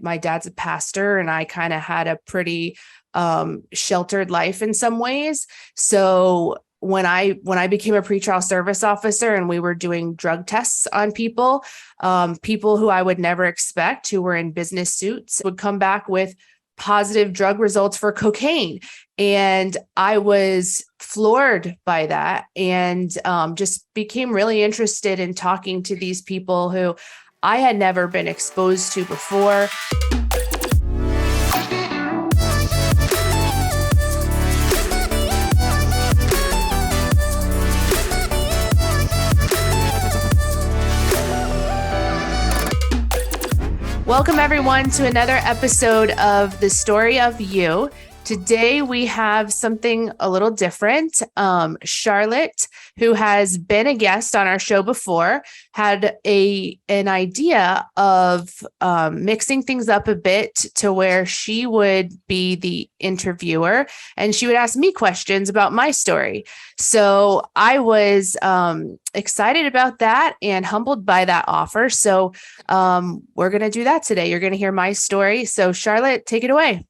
my dad's a pastor, and I kind of had a pretty sheltered life in some ways. So when I became a pretrial service officer and we were doing drug tests on people, people who I would never expect, who were in business suits, would come back with positive drug results for cocaine. And I was floored by that, and just became really interested in talking to these people who I had never been exposed to before. Welcome, everyone, to another episode of The Story of You. Today, we have something a little different. Charlotte, who has been a guest on our show before, had an idea of mixing things up a bit to where she would be the interviewer and she would ask me questions about my story. So I was excited about that and humbled by that offer. So we're going to do that today. You're going to hear my story. So Charlotte, take it away.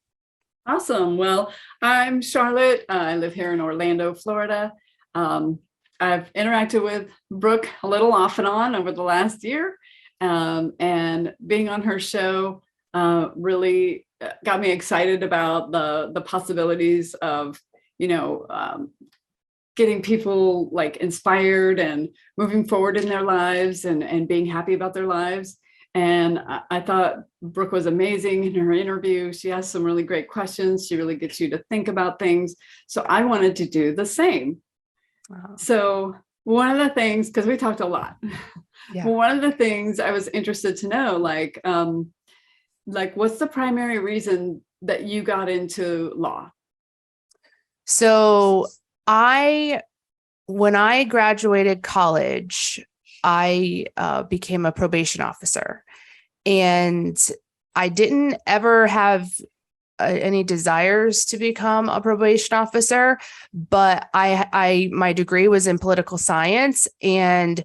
Awesome. Well, I'm Charlotte. I live here in Orlando, Florida. I've interacted with Brooke a little off and on over the last year, and being on her show really got me excited about the possibilities of, getting people like inspired and moving forward in their lives and being happy about their lives. And I thought Brooke was amazing in her interview. She asked some really great questions. She really gets you to think about things. So I wanted to do the same. Wow. So one of the things, because we talked a lot, one of the things I was interested to know, like what's the primary reason that you got into law? So when I graduated college, I became a probation officer, and I didn't ever have any desires to become a probation officer, but my degree was in political science, and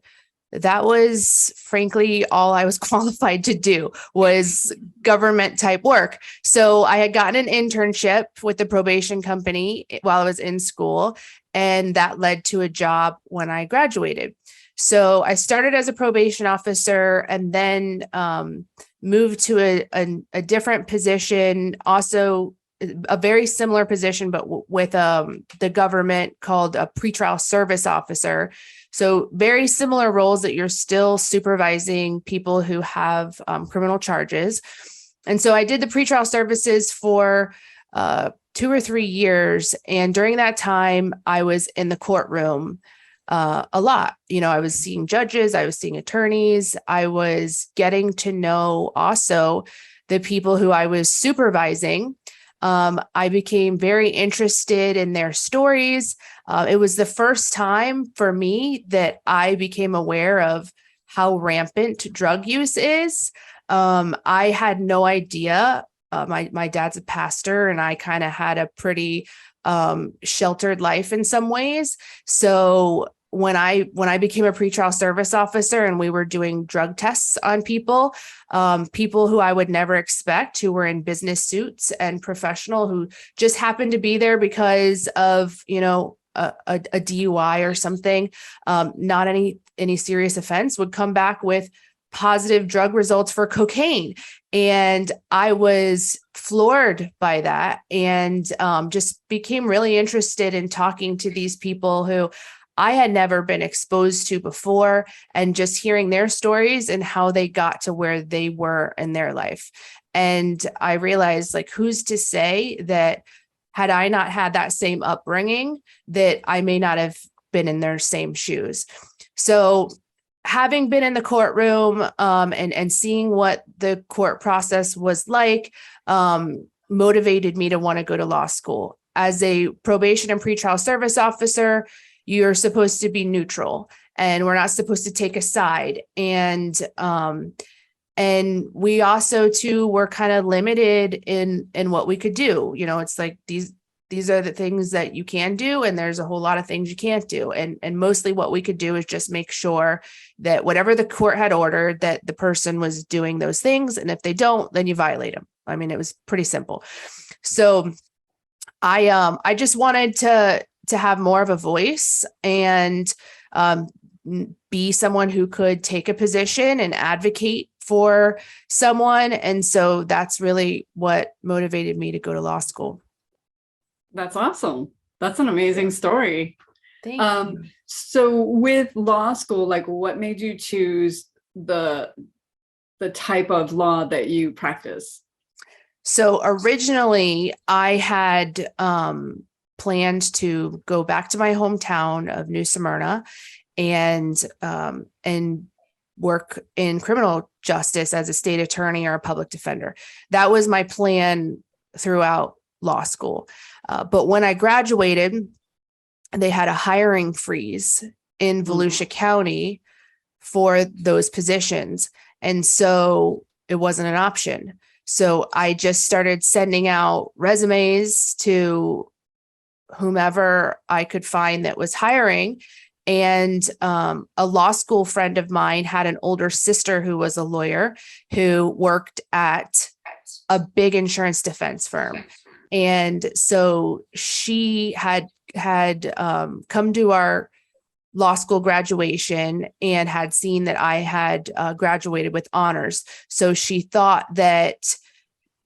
that was frankly all I was qualified to do was government type work. So I had gotten an internship with the probation company while I was in school, and that led to a job when I graduated. So I started as a probation officer and then moved to a different position, also a very similar position, but with the government, called a pretrial service officer. So very similar roles that you're still supervising people who have criminal charges. And so I did the pretrial services for 2 or 3 years. And during that time, I was in the courtroom a lot. I was seeing judges, I was seeing attorneys, I was getting to know also the people who I was supervising. I became very interested in their stories. It was the first time for me that I became aware of how rampant drug use is. I had no idea. My dad's a pastor, and I kind of had a pretty sheltered life in some ways. So when I became a pretrial service officer and we were doing drug tests on people, people who I would never expect, who were in business suits and professional, who just happened to be there because of, a DUI or something, not any serious offense, would come back with positive drug results for cocaine. And I was floored by that, and just became really interested in talking to these people who I had never been exposed to before, and just hearing their stories and how they got to where they were in their life. And I realized, who's to say that had I not had that same upbringing, that I may not have been in their same shoes. So having been in the courtroom and seeing what the court process was like, motivated me to want to go to law school. As a probation and pretrial service officer, you're supposed to be neutral, and we're not supposed to take a side. And we also too were kind of limited in what we could do. It's like these these are the things that you can do, and there's a whole lot of things you can't do. And mostly what we could do is just make sure that whatever the court had ordered, that the person was doing those things. And if they don't, then you violate them. I mean, it was pretty simple. So I just wanted to have more of a voice and be someone who could take a position and advocate for someone. And so that's really what motivated me to go to law school. That's awesome. That's an amazing story. Thank you. So with law school, like what made you choose the type of law that you practice? So originally I had planned to go back to my hometown of New Smyrna and work in criminal justice as a state attorney or a public defender. That was my plan throughout law school. But when I graduated, they had a hiring freeze in Volusia County for those positions. And so it wasn't an option. So I just started sending out resumes to whomever I could find that was hiring. And a law school friend of mine had an older sister who was a lawyer who worked at a big insurance defense firm. And so she had come to our law school graduation and had seen that I had graduated with honors. So she thought that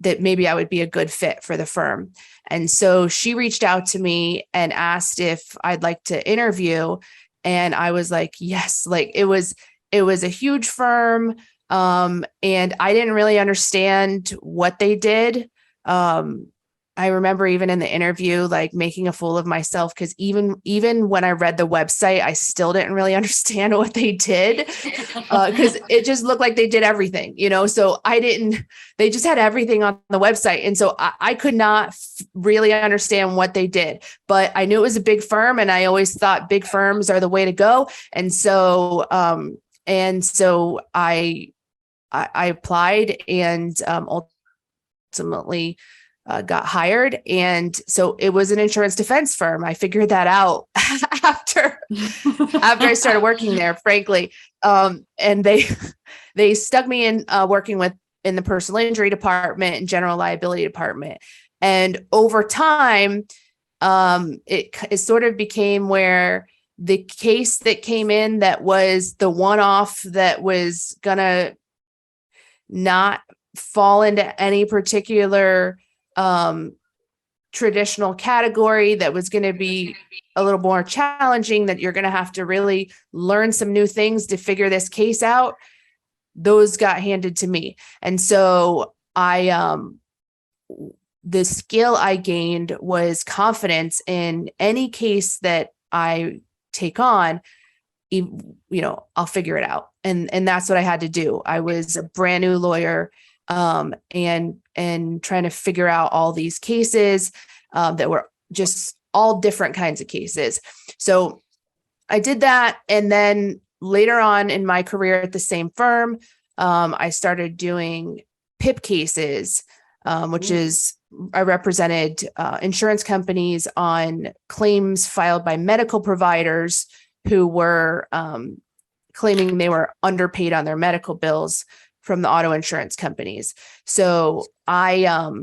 maybe I would be a good fit for the firm. And so she reached out to me and asked if I'd like to interview. And I was like, yes, like it was a huge firm. And I didn't really understand what they did. I remember even in the interview, like making a fool of myself, because even when I read the website, I still didn't really understand what they did, because it just looked like they did everything, so they just had everything on the website. And so I could not really understand what they did, but I knew it was a big firm and I always thought big firms are the way to go. And so I applied and ultimately got hired. And so it was an insurance defense firm. I figured that out after I started working there, frankly. And they stuck me in working in the personal injury department and general liability department. And over time, it sort of became where the case that came in that was the one-off that was gonna not fall into any particular traditional category, that was going to be a little more challenging, that you're going to have to really learn some new things to figure this case out, those got handed to me. And so the skill I gained was confidence in any case that I take on. I'll figure it out. And that's what I had to do. I was a brand new lawyer, and trying to figure out all these cases that were just all different kinds of cases. So I did that. And then later on in my career at the same firm, I started doing PIP cases, which is I represented insurance companies on claims filed by medical providers who were claiming they were underpaid on their medical bills from the auto insurance companies. So I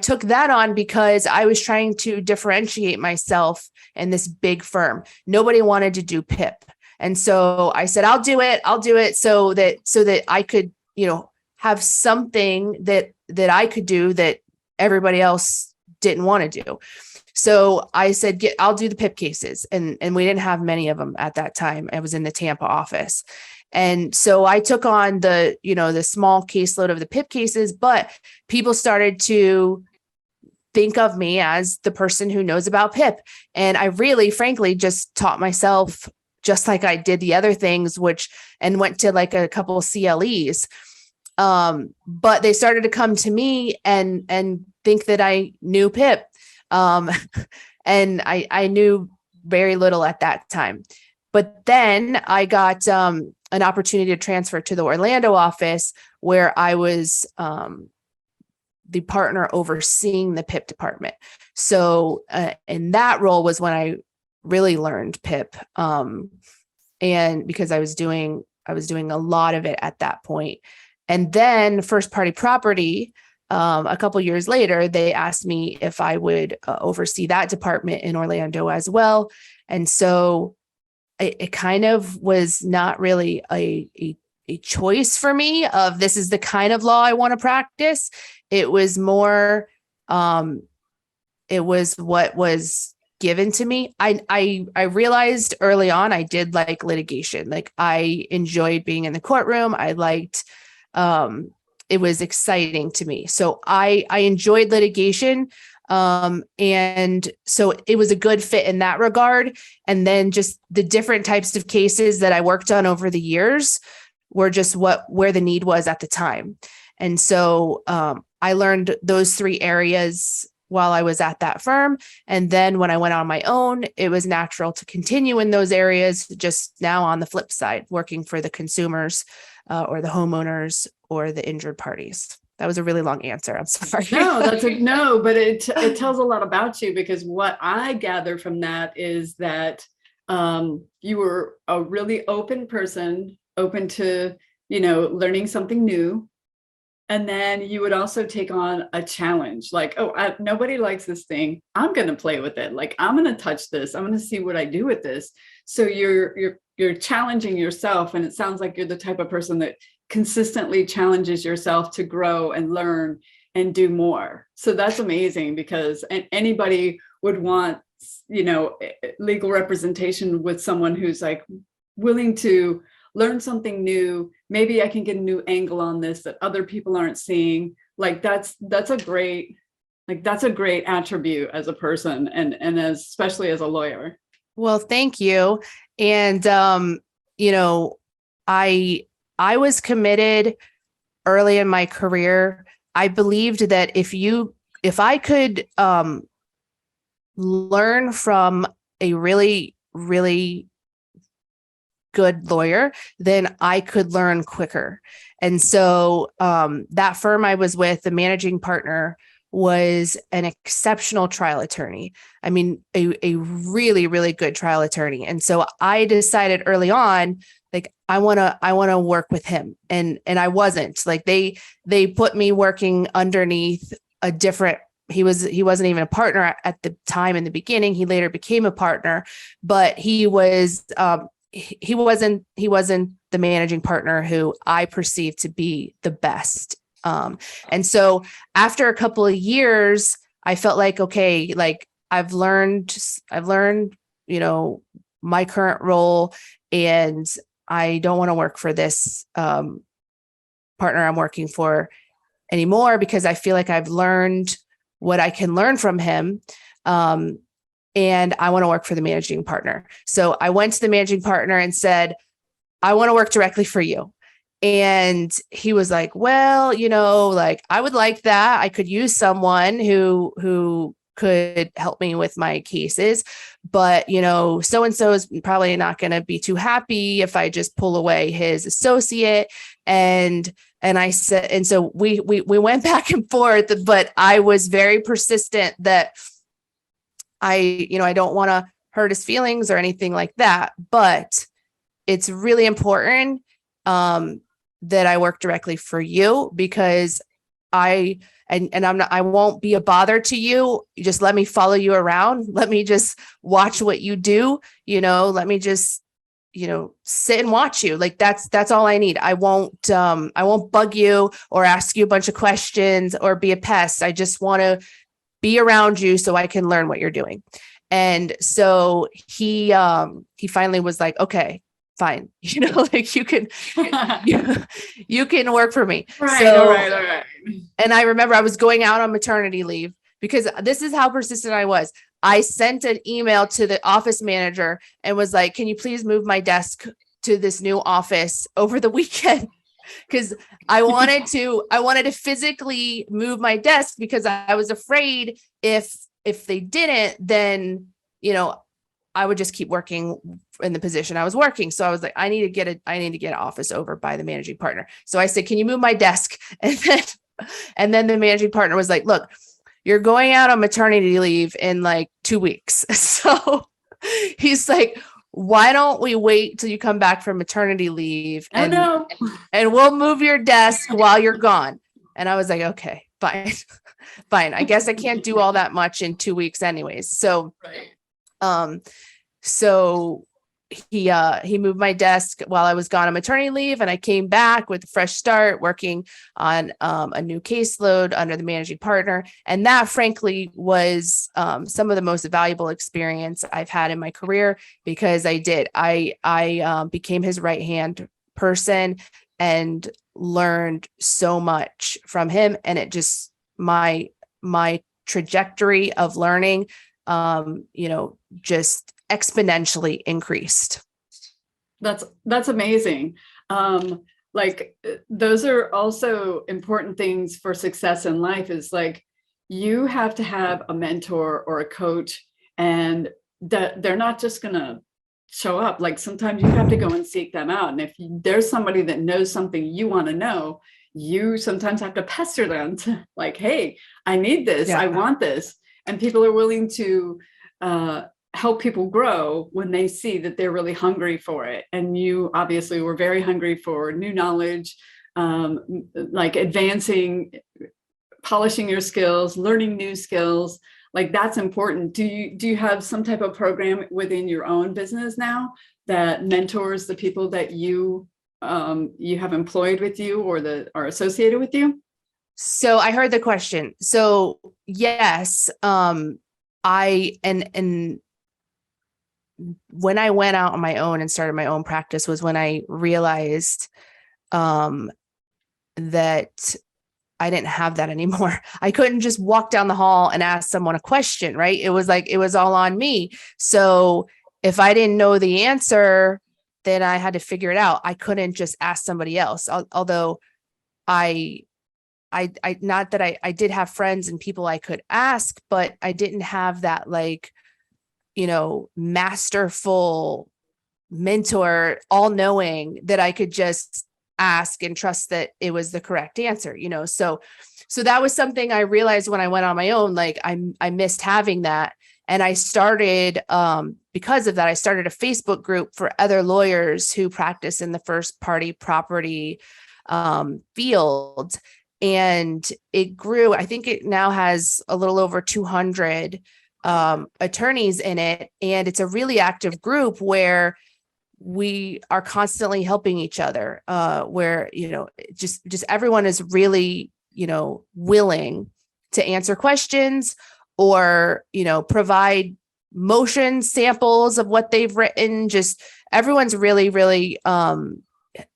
took that on because I was trying to differentiate myself in this big firm. Nobody wanted to do PIP. And so I said, I'll do it so that I could, have something that I could do that everybody else didn't want to do. So I said, I'll do the PIP cases. And we didn't have many of them at that time. I was in the Tampa office. And so I took on the small caseload of the PIP cases, but people started to think of me as the person who knows about PIP. And I really, frankly, just taught myself just like I did the other things, and went to like a couple of CLEs. But they started to come to me and think that I knew PIP. And I knew very little at that time. But then I got an opportunity to transfer to the Orlando office, where I was the partner overseeing the PIP department. So in that role was when I really learned PIP. And because I was doing a lot of it at that point. And then first party property, a couple years later, they asked me if I would oversee that department in Orlando as well. And so it kind of was not really a choice for me of this is the kind of law I want to practice. It was more, it was what was given to me. I realized early on I did like litigation. Like I enjoyed being in the courtroom. I liked, it was exciting to me. So I enjoyed litigation. And so it was a good fit in that regard. And then just the different types of cases that I worked on over the years were just where the need was at the time. And so, I learned those three areas while I was at that firm. And then when I went on my own, it was natural to continue in those areas, just now on the flip side, working for the consumers, or the homeowners or the injured parties. That was a really long answer. I'm sorry. No, but it tells a lot about you, because what I gather from that is that you were a really open person, open to, learning something new. And then you would also take on a challenge, like, nobody likes this thing. I'm going to play with it. Like, I'm going to touch this. I'm going to see what I do with this. So you're challenging yourself. And it sounds like you're the type of person that consistently challenges yourself to grow and learn and do more. So that's amazing, because anybody would want, legal representation with someone who's like willing to learn something new. Maybe I can get a new angle on this that other people aren't seeing. Like that's a great attribute as a person, and especially as a lawyer. Well, thank you. And, I was committed early in my career. I believed that if I could, learn from a really, really good lawyer, then I could learn quicker. And so that firm I was with, the managing partner, was an exceptional trial attorney. I mean, a really, really good trial attorney. And so I decided early on, like, I want to work with him. And I wasn't. Like they put me working underneath a different, he wasn't even a partner at the time in the beginning. He later became a partner, but he wasn't the managing partner who I perceived to be the best. And so after a couple of years, I felt like, okay, like I've learned, my current role, and I don't want to work for this, partner I'm working for anymore, because I feel like I've learned what I can learn from him. And I want to work for the managing partner. So I went to the managing partner and said, I want to work directly for you. And he was like, well, like I would like that. I could use someone who could help me with my cases, but so-and-so is probably not going to be too happy if I just pull away his associate. And I said, and so we went back and forth, but I was very persistent that I don't want to hurt his feelings or anything like that, but it's really important that I work directly for you, because I won't be a bother to you. You just let me follow you around. Let me just watch what you do. Let me just, sit and watch you. Like that's all I need. I won't bug you or ask you a bunch of questions or be a pest. I just want to be around you so I can learn what you're doing. And so he finally was like, okay, fine. Like you can work for me. Right. So, all right. And I remember I was going out on maternity leave, because this is how persistent I was. I sent an email to the office manager and was like, can you please move my desk to this new office over the weekend? Because I wanted to physically move my desk, because I was afraid if they didn't, then, I would just keep working in the position I was working. So I was like, I need to get an office over by the managing partner. So I said, can you move my desk? And then And then the managing partner was like, look, you're going out on maternity leave in like 2 weeks. So he's like, why don't we wait till you come back from maternity leave Oh, no. and we'll move your desk while you're gone. And I was like, okay, fine. Fine. I guess I can't do all that much in 2 weeks anyways. So, Right. so he moved my desk while I was gone on maternity leave, and I came back with a fresh start working on a new caseload under the managing partner. And that frankly was some of the most valuable experience I've had in my career, because I became his right hand person and learned so much from him. And it just, my trajectory of learning, just exponentially increased. That's amazing. Those are also important things for success in life, is like, you have to have a mentor or a coach, and that they're not just going to show up. Like, sometimes you have to go and seek them out. And if there's somebody that knows something you want to know, you sometimes have to pester them to like, hey, I need this. I want this. And people are willing to help people grow when they see that they're really hungry for it. And you obviously were very hungry for new knowledge, like advancing, polishing your skills, learning new skills. Like, that's important. Do you have some type of program within your own business now that mentors the people that you have employed with you or that are associated with you? So I heard the question. So yes, and when I went out on my own and started my own practice was when I realized that I didn't have that anymore. I couldn't just walk down the hall and ask someone a question, right? It was like, it was all on me. So if I didn't know the answer, then I had to figure it out. I couldn't just ask somebody else. Although I not that I did have friends and people I could ask, but I didn't have that, like, masterful mentor, all knowing, that I could just ask and trust that it was the correct answer, so that was something I realized when I went on my own. Like, I missed having that. And I started, because of that, I started a Facebook group for other lawyers who practice in the first party property field. And it grew. I think it now has a little over 200 attorneys in it. And it's a really active group where we are constantly helping each other, where, just everyone is really, willing to answer questions or, provide motion samples of what they've written. Just everyone's really, really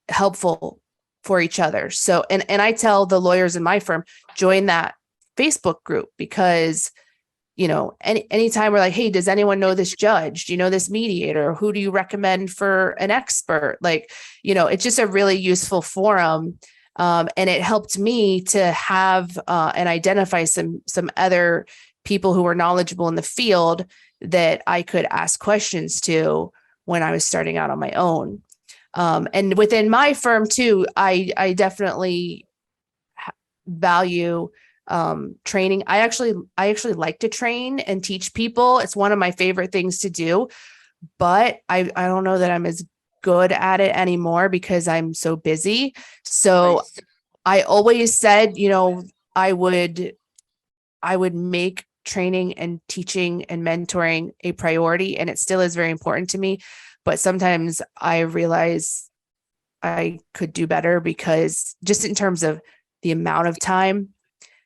helpful for each other. So, and I tell the lawyers in my firm, join that Facebook group, because anytime we're like, hey, does anyone know this judge? Do you know this mediator? Who do you recommend for an expert? Like, it's just a really useful forum. And it helped me to have and identify some other people who were knowledgeable in the field that I could ask questions to when I was starting out on my own. And within my firm too, I definitely value training. I actually like to train and teach people. It's one of my favorite things to do, but I don't know that I'm as good at it anymore because I'm so busy. So I always said, I would make training and teaching and mentoring a priority, and it still is very important to me. But sometimes I realize I could do better, because just in terms of the amount of time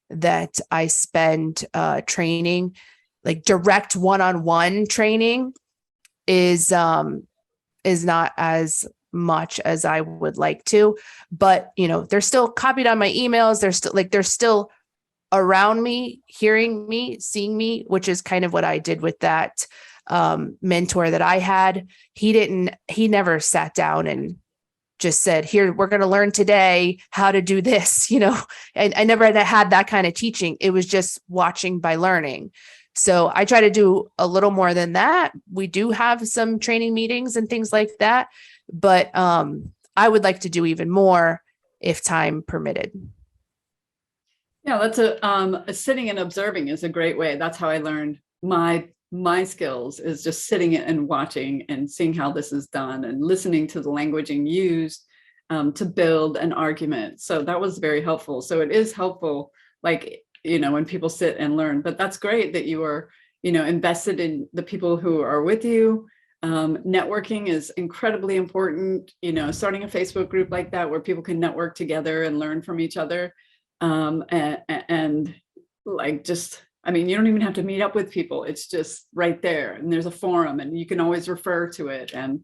that I spend training, like direct one-on-one training is not as much as I would like to. But they're still copied on my emails. They're still around me, hearing me, seeing me, which is kind of what I did with that mentor that I had. He never sat down and just said, here, we're going to learn today how to do this. I never had that kind of teaching. It was just watching by learning. So I try to do a little more than that. We do have some training meetings and things like that, but I would like to do even more if time permitted. Yeah, that's a sitting and observing is a great way. That's how I learned my skills, is just sitting and watching and seeing how this is done and listening to the languaging used to build an argument. So that was very helpful. So it is helpful, like, when people sit and learn. But that's great that you are, invested in the people who are with you. Networking is incredibly important. Starting a Facebook group like that where people can network together and learn from each other. And like, just, I mean, you don't even have to meet up with people. It's just right there, and there's a forum and you can always refer to it. And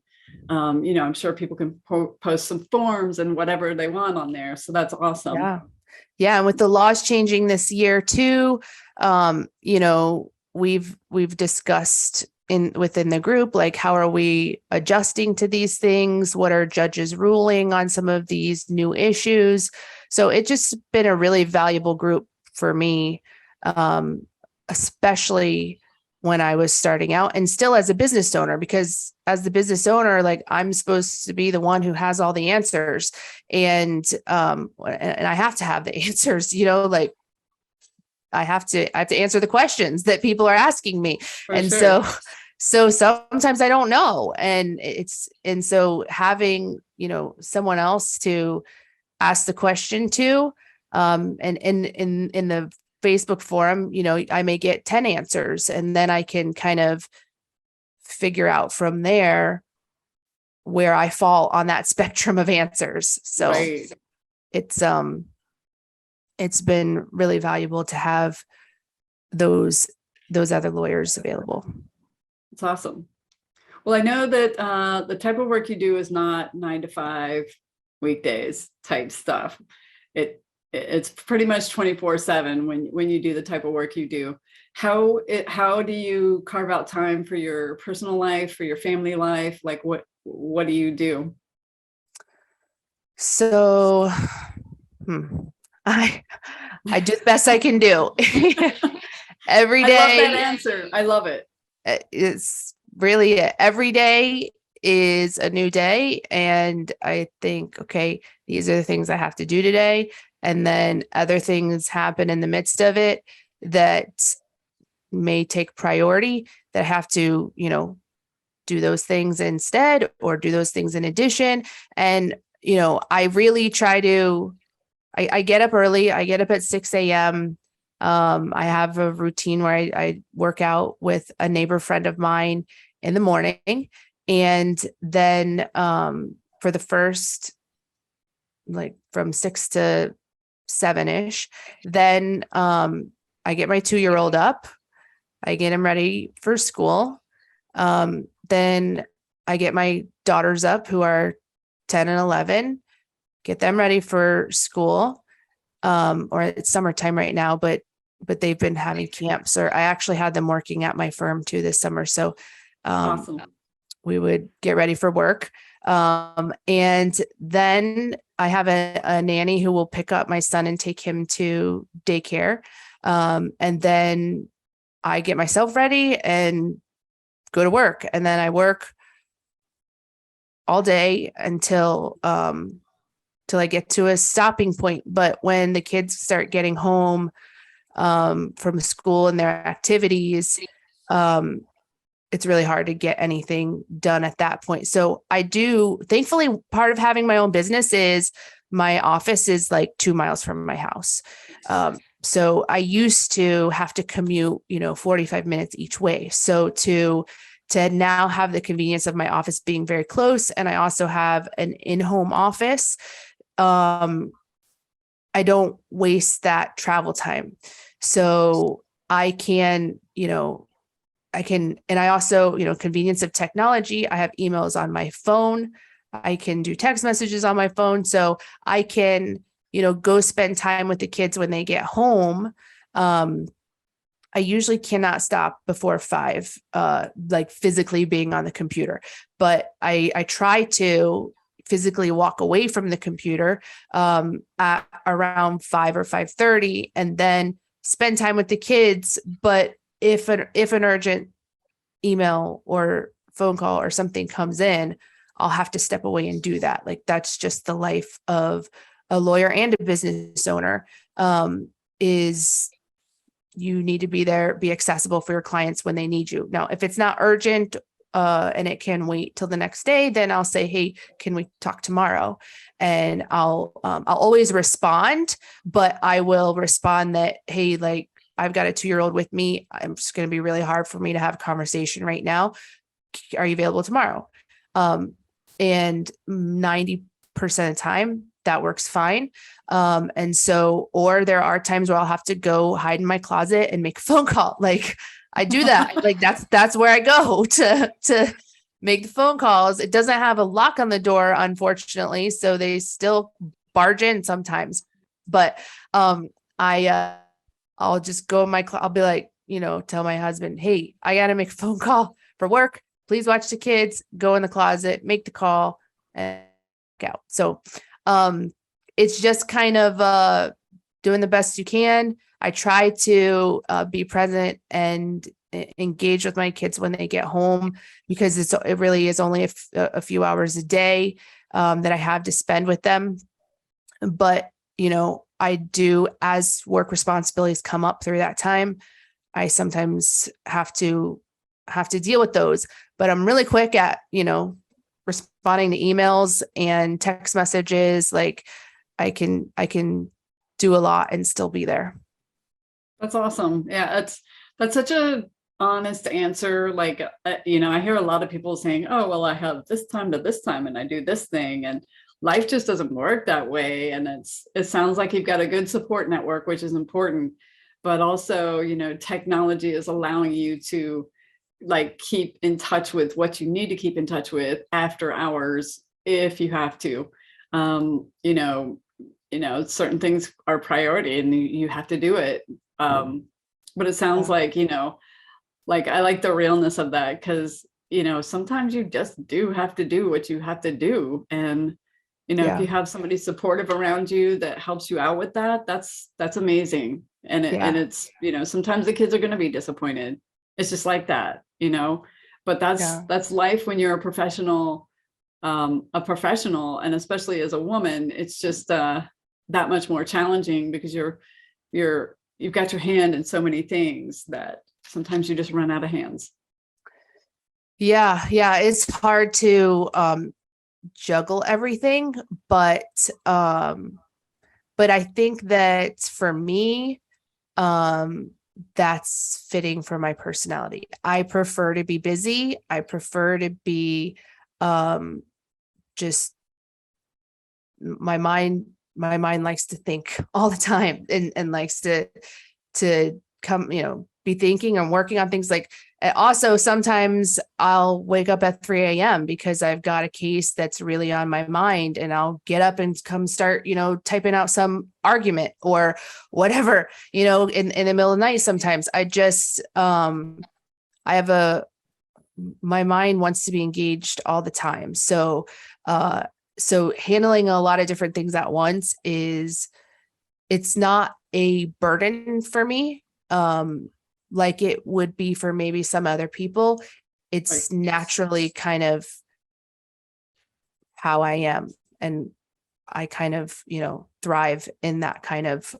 I'm sure people can post some forms and whatever they want on there. So that's awesome. Yeah. Yeah. And with the laws changing this year too, we've discussed within the group, like, how are we adjusting to these things? What are judges ruling on some of these new issues? So it's just been a really valuable group for me, especially when I was starting out and still as a business owner, because as the business owner, like, I'm supposed to be the one who has all the answers. And I have to have the answers, like, I have to answer the questions that people are asking me. For and sure. so sometimes I don't know. And so having, someone else to ask the question to, and in the Facebook forum, I may get 10 answers, and then I can kind of figure out from there where I fall on that spectrum of answers. So Right. It's been really valuable to have those other lawyers available. It's awesome. Well, I know that the type of work you do is not 9 to 5 weekdays type stuff. It's pretty much 24/7 when you do the type of work you do. How do you carve out time for your personal life, for your family life? Like, what do you do? So I do the best I can do. Every day. I love that answer. I love it. It's really every day is a new day. And I think, okay, these are the things I have to do today. And then other things happen in the midst of it that may take priority, that I have to, do those things instead, or do those things in addition. And, I really try to, I get up early. I get up at 6 a.m. I have a routine where I work out with a neighbor friend of mine in the morning. And then for the first, like, from 6 to 7-ish, then I get my 2-year-old up. I get him ready for school. Then I get my daughters up, who are 10 and 11, get them ready for school. Or it's summertime right now, but they've been having camps, or I actually had them working at my firm too this summer. So Awesome. we would get ready for work. And then I have a nanny who will pick up my son and take him to daycare. And then I get myself ready and go to work. And then I work all day until I get to a stopping point. But when the kids start getting home from school and their activities, it's really hard to get anything done at that point. So thankfully, part of having my own business is my office is like 2 miles from my house. So I used to have to commute, 45 minutes each way. So to now have the convenience of my office being very close, and I also have an in-home office, I don't waste that travel time. So I can, and I also, convenience of technology. I have emails on my phone. I can do text messages on my phone. So I can, go spend time with the kids when they get home. I usually cannot stop before 5, like physically being on the computer, but I try to physically walk away from the computer at around 5 or 5:30, and then spend time with the kids. But if an urgent email or phone call or something comes in, I'll have to step away and do that. Like, that's just the life of a lawyer and a business owner. is you need to be there, be accessible for your clients when they need you. Now, if it's not urgent, and it can wait till the next day, then I'll say, hey, can we talk tomorrow? And I'll always respond, but I will respond that, hey, like, I've got a 2-year-old with me. I'm just going to be really hard for me to have a conversation right now. Are you available tomorrow? And 90% of the time that works fine. And so, or there are times where I'll have to go hide in my closet and make a phone call. Like, I do that. Like, that's where I go to make the phone calls. It doesn't have a lock on the door, unfortunately. So they still barge in sometimes, but, I'll just go in my, I'll be like, tell my husband, hey, I got to make a phone call for work. Please watch the kids, go in the closet, make the call, and out. So, it's just kind of, doing the best you can. I try to be present and engage with my kids when they get home, because it really is only a few hours a day that I have to spend with them. But, I do, as work responsibilities come up through that time, I sometimes have to deal with those. But I'm really quick at, responding to emails and text messages. Like, I can do a lot and still be there. That's awesome. Yeah, that's such a honest answer. Like, I hear a lot of people saying, oh, well, I have this time to this time and I do this thing, and life just doesn't work that way. And it sounds like you've got a good support network, which is important, but also, technology is allowing you to, like, keep in touch with what you need to keep in touch with after hours, if you have to. Certain things are priority and you have to do it. But it sounds like, like, I like the realness of that, because, sometimes you just do have to do what you have to do. And, if you have somebody supportive around you that helps you out with that, that's amazing. And it's, sometimes the kids are going to be disappointed. It's just like that, but that's life when you're a professional, and especially as a woman, it's just, that much more challenging, because you've got your hand in so many things that sometimes you just run out of hands. Yeah. It's hard to juggle everything, but I think that for me, that's fitting for my personality. I prefer to be busy. I prefer to be just my mind likes to think all the time, and likes to come, be thinking and working on things. Like, also sometimes I'll wake up at 3 a.m. because I've got a case that's really on my mind, and I'll get up and come start, typing out some argument or whatever, in the middle of the night. Sometimes I just, my mind wants to be engaged all the time. So handling a lot of different things at once it's not a burden for me. Like it would be for maybe some other people. It's naturally kind of how I am. And I kind of, thrive in that kind of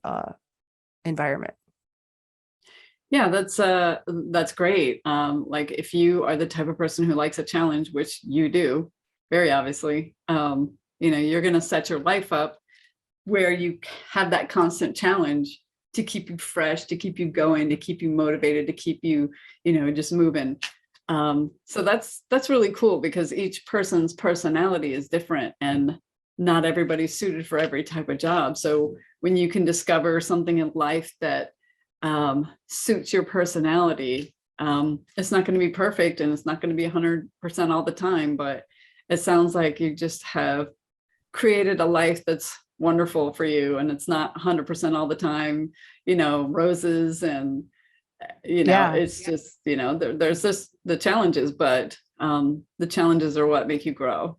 environment. Yeah, that's great. Like, if you are the type of person who likes a challenge, which you do, very obviously, you're going to set your life up where you have that constant challenge to keep you fresh, to keep you going, to keep you motivated, to keep you, just moving. So that's really cool, because each person's personality is different, and not everybody's suited for every type of job. So when you can discover something in life that suits your personality, it's not going to be perfect, and it's not going to be 100% all the time, but it sounds like you just have created a life that's wonderful for you, and it's not 100% all the time, roses, and it's just, there's just the challenges, but the challenges are what make you grow.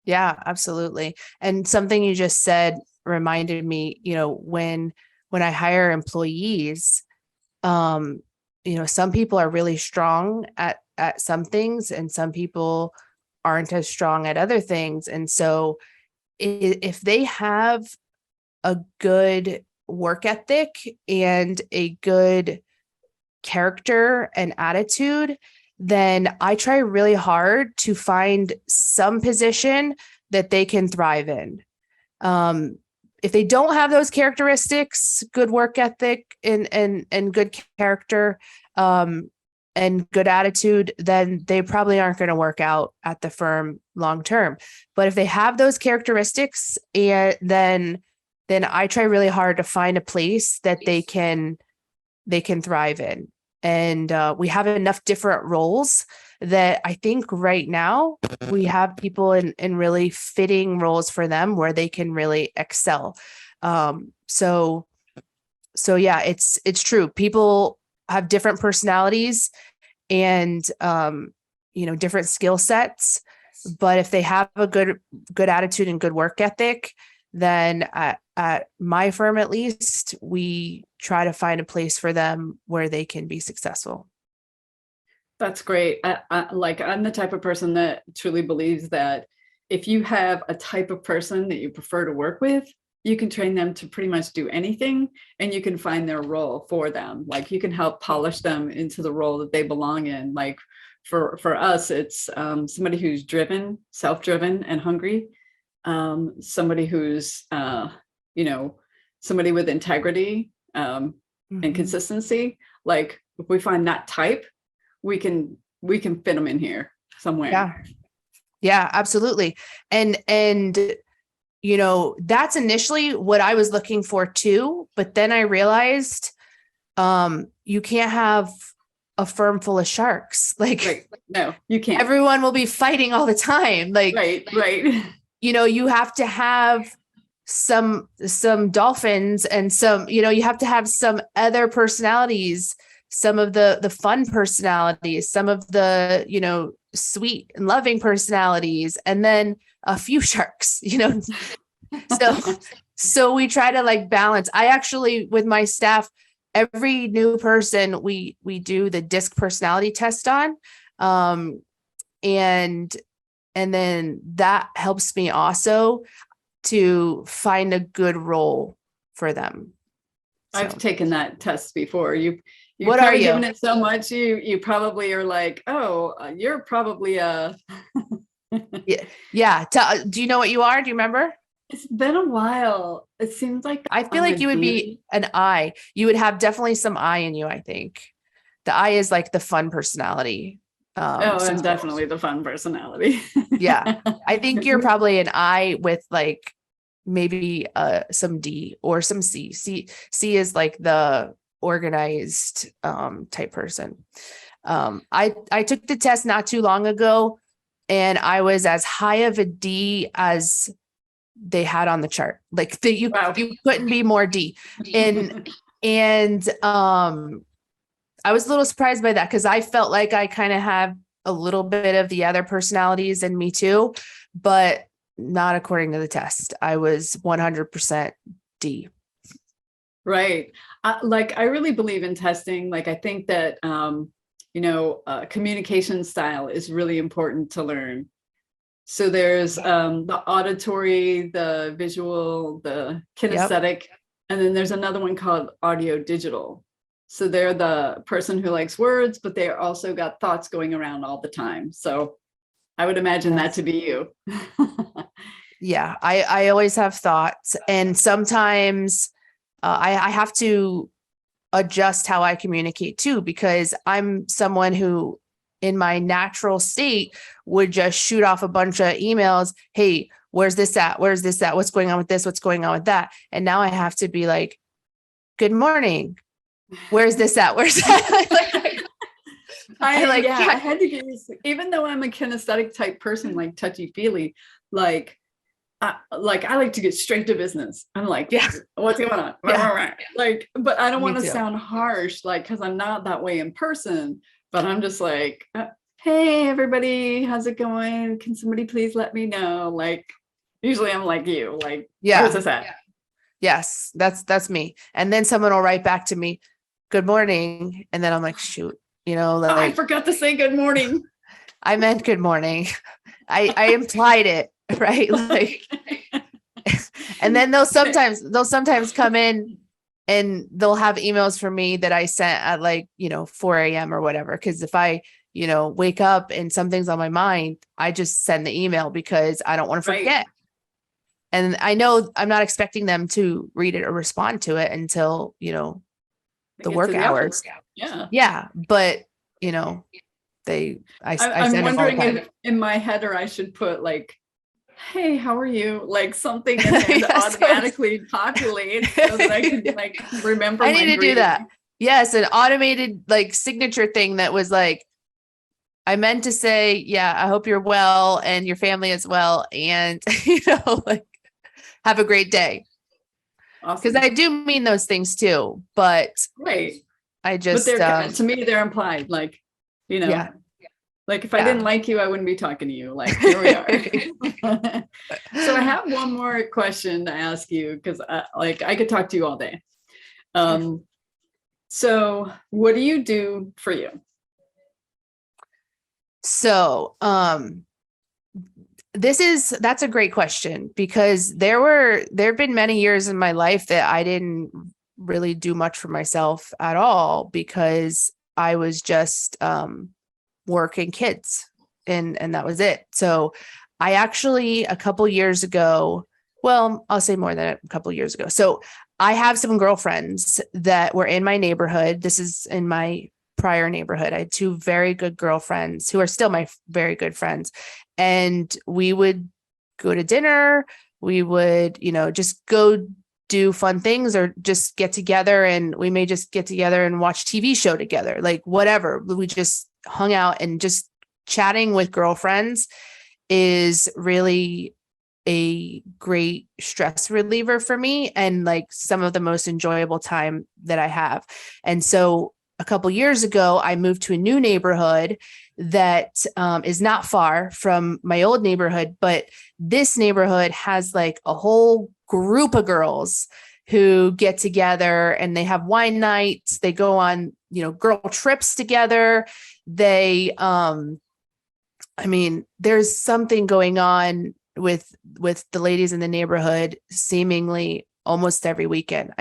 Yeah, absolutely. And something you just said reminded me, when I hire employees, some people are really strong at some things, and some people aren't as strong at other things. And so if they have a good work ethic and a good character and attitude, then I try really hard to find some position that they can thrive in. If they don't have those characteristics, good work ethic and good character, and good attitude, then they probably aren't going to work out at the firm long term. But if they have those characteristics, and then I try really hard to find a place that they can thrive in. And we have enough different roles that I think right now we have people in really fitting roles for them where they can really excel. So yeah, it's true. People have different personalities and, different skill sets, but if they have a good attitude and good work ethic, then at my firm, at least, we try to find a place for them where they can be successful. That's great. I'm the type of person that truly believes that if you have a type of person that you prefer to work with, you can train them to pretty much do anything, and you can find their role for them. Like, you can help polish them into the role that they belong in. Like for us, it's somebody who's driven, self-driven and hungry. Somebody who's, somebody with integrity and consistency. Like, if we find that type, we can fit them in here somewhere. Yeah, absolutely. And that's initially what I was looking for too. But then I realized, you can't have a firm full of sharks. Like, right. No, you can't. Everyone will be fighting all the time. Like, right. You have to have some dolphins and some, you have to have some other personalities, some of the fun personalities, some of the, sweet and loving personalities, and then a few sharks, so we try to like balance. I actually, with my staff, every new person we do the DISC personality test on. And then that helps me also to find a good role for them. So. I've taken that test before. You've what are you given it so much? You probably are like, oh, you're probably a. Yeah. Do you know what you are? Do you remember? It's been a while. It seems like I feel like you would be an I. You would have definitely some I in you. I think the I is like the fun personality. I'm definitely the fun personality. Yeah, I think you're probably an I with like maybe some D or some C. C is like the organized type person. I took the test not too long ago, and I was as high of a D as they had on the chart. Like you couldn't be more D. And I was a little surprised by that, because I felt like I kind of have a little bit of the other personalities in me too, but not according to the test. I was 100% D. Right. I really believe in testing. Like, I think that, communication style is really important to learn. So there's the auditory, the visual, the kinesthetic, and then there's another one called audio digital. So they're the person who likes words, but they also got thoughts going around all the time. So I would imagine that to be you. Yeah, I always have thoughts, and sometimes I have to adjust how I communicate too, because I'm someone who in my natural state would just shoot off a bunch of emails. Hey, where's this at? Where's this at? What's going on with this? What's going on with that? And now I have to be like, good morning. Where's this at? Where's that? I had to get used to, even though I'm a kinesthetic type person, like touchy feely, I like to get straight to business. I'm like, what's going on? Yeah. Like, but I don't want to sound harsh, like, because I'm not that way in person. But I'm just like, hey, everybody, how's it going? Can somebody please let me know? Like, usually I'm like you, like, where's this at? Yes, that's me. And then someone will write back to me, good morning. And then I'm like, shoot, I forgot to say good morning. I meant good morning. I implied it, right? Like, and then they'll sometimes come in and they'll have emails from me that I sent at like, 4 a.m. or whatever. Cause if I, wake up and something's on my mind, I just send the email because I don't want to Right. forget. And I know I'm not expecting them to read it or respond to it until, the work hours. Yeah. Yeah. But, I I'm send them all the wondering time. if in my header I should put like, hey, how are you? Like something in there that automatically populates so that I can like remember. I need to do that. Yes, an automated like signature thing that was like, I meant to say, yeah, I hope you're well and your family as well. And, like, have a great day. Because I do mean those things too, but right. I just, but they're to me, they're implied, like, yeah. Like if I didn't like you, I wouldn't be talking to you. Like, here we are. So I have one more question to ask you because I could talk to you all day. So what do you do for you? So, that's a great question because there've been many years in my life that I didn't really do much for myself at all because I was just, working kids and that was it. So I actually a couple years ago, well, I'll say more than a couple years ago. So I have some girlfriends that were in my neighborhood. This is in my prior neighborhood. I had two very good girlfriends who are still my very good friends. And we would go to dinner. We would, just go do fun things or just get together. And we may just get together and watch TV show together, like whatever. We just hung out and just chatting with girlfriends is really a great stress reliever for me and like some of the most enjoyable time that I have. And so a couple years ago, I moved to a new neighborhood that is not far from my old neighborhood, but this neighborhood has like a whole group of girls who get together and they have wine nights. They go on, girl trips together. They, there's something going on with the ladies in the neighborhood seemingly almost every weekend.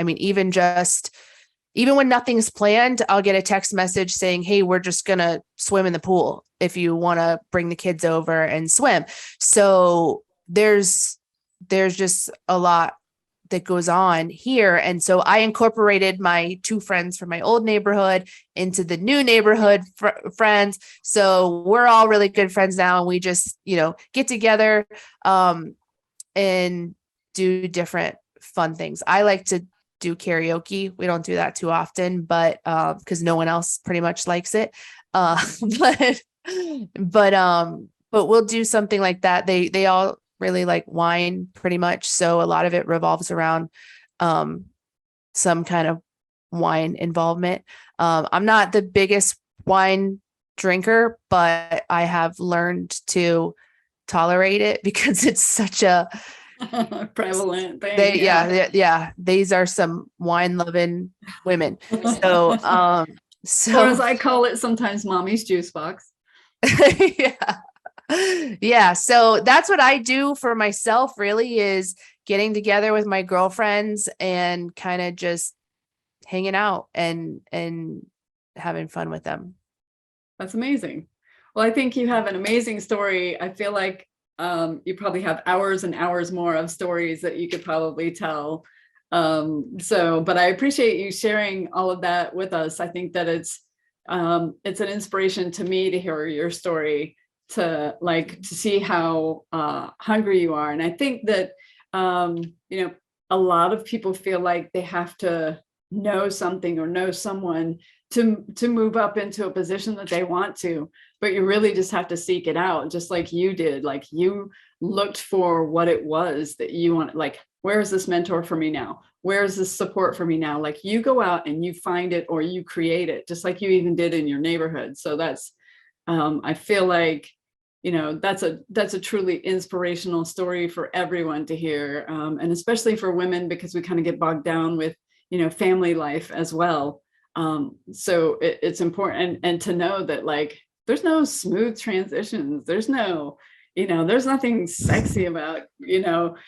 Even when nothing's planned, I'll get a text message saying, hey, we're just going to swim in the pool if you want to bring the kids over and swim. So there's just a lot that goes on here. And so I incorporated my two friends from my old neighborhood into the new neighborhood friends. So we're all really good friends now. And we just, get together and do different fun things. I like to do karaoke. We don't do that too often, but because no one else pretty much likes it. But we'll do something like that. They all really like wine pretty much. So a lot of it revolves around some kind of wine involvement. I'm not the biggest wine drinker, but I have learned to tolerate it because it's such a prevalent thing. Yeah. These are some wine loving women. So, or as I call it sometimes, mommy's juice box. Yeah. So that's what I do for myself really is getting together with my girlfriends and kind of just hanging out and having fun with them. That's amazing. Well, I think you have an amazing story. I feel like you probably have hours and hours more of stories that you could probably tell. But I appreciate you sharing all of that with us. I think that it's an inspiration to me to hear your story, to see how hungry you are. And I think that, a lot of people feel like they have to know something or know someone to move up into a position that they want to, but you really just have to seek it out, just like you did. Like you looked for what it was that you want. Like, where is this mentor for me now? Where is this support for me now? Like you go out and you find it or you create it, just like you even did in your neighborhood. So that's, I feel like, that's a truly inspirational story for everyone to hear. And especially for women, because we kind of get bogged down with, family life as well. So it's important and to know that like, there's no smooth transitions. There's no, there's nothing sexy about,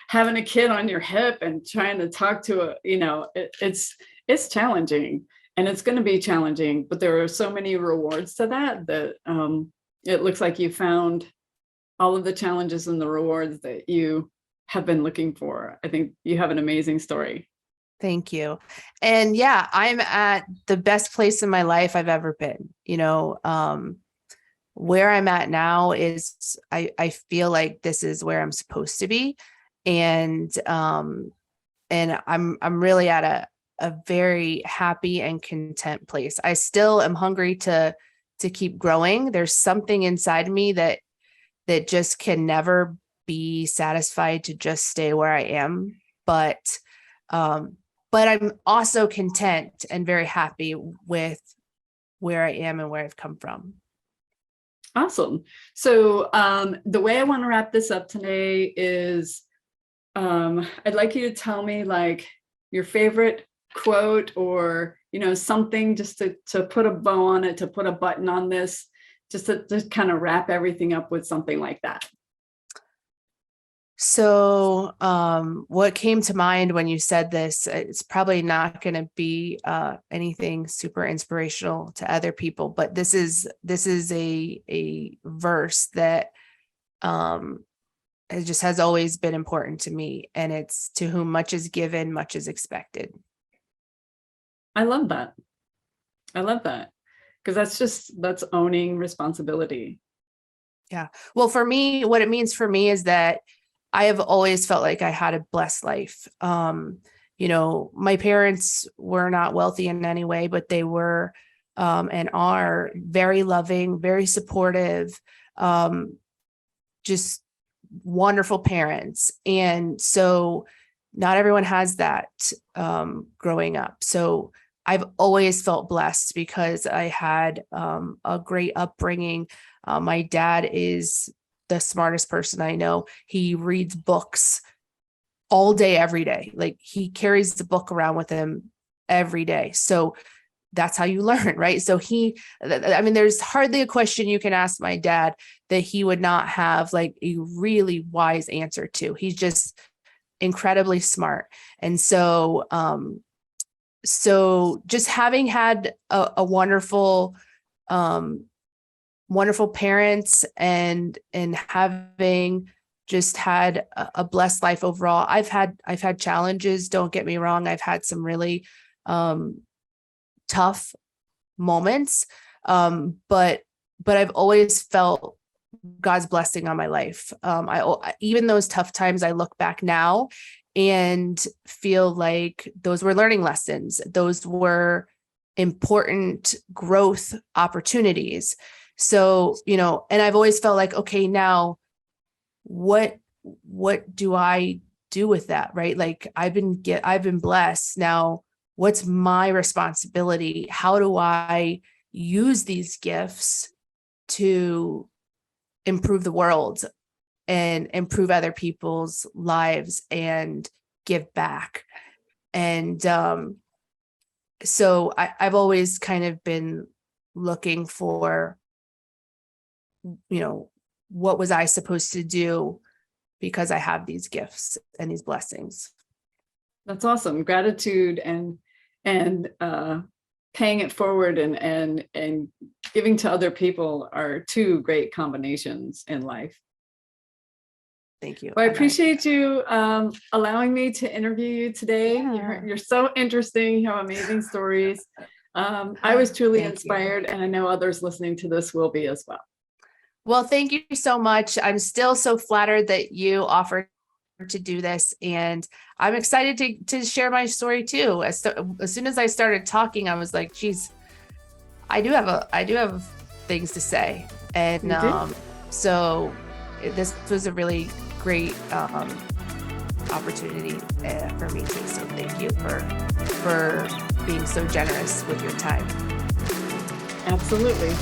having a kid on your hip and trying to talk to it's it's challenging, and it's going to be challenging, but there are so many rewards to that it looks like you found all of the challenges and the rewards that you have been looking for. I think you have an amazing story. Thank you. And yeah, I'm at the best place in my life I've ever been. Where I'm at now is I feel like this is where I'm supposed to be. And I'm really at a very happy and content place. I still am hungry to keep growing. There's something inside me that just can never be satisfied to just stay where I am. But I'm also content and very happy with where I am and where I've come from. Awesome. So the way I want to wrap this up today is I'd like you to tell me like your favorite quote or, something just to put a bow on it, to put a button on this, just to kind of wrap everything up with something like that. So what came to mind when you said this, it's probably not going to be anything super inspirational to other people, but this is a verse that it just has always been important to me. And it's, to whom much is given, much is expected. I love that. Because that's owning responsibility. Yeah. Well, for me, what it means for me is that I have always felt like I had a blessed life. My parents were not wealthy in any way, but they were and are very loving, very supportive, just wonderful parents. And so not everyone has that growing up. So I've always felt blessed because I had a great upbringing. My dad is the smartest person I know. He reads books all day, every day. Like, he carries the book around with him every day. So that's how you learn, right? So there's hardly a question you can ask my dad that he would not have like a really wise answer to. He's just incredibly smart. And so, just having had a wonderful parents and having just had a blessed life overall. I've had challenges. Don't get me wrong. I've had some really tough moments. But I've always felt God's blessing on my life. Even those tough times, I look back now and feel like those were learning lessons. Those were important growth opportunities. So, and I've always felt like, okay, now what do I do with that? Right? Like, I've been blessed. Now, what's my responsibility? How do I use these gifts to improve the world and improve other people's lives and give back? And so I've always kind of been looking for, what was I supposed to do because I have these gifts and these blessings. That's awesome. Gratitude and paying it forward and giving to other people are two great combinations in life. Thank you. Well, I appreciate you allowing me to interview you today. Yeah. You're so interesting. You have amazing stories. I was truly inspired, and I know others listening to this will be as well. Well, thank you so much. I'm still so flattered that you offered to do this, and I'm excited to share my story too. As soon as I started talking, I was like, geez, I do have things to say. And so this was a really great opportunity for me too. So thank you for being so generous with your time. Absolutely.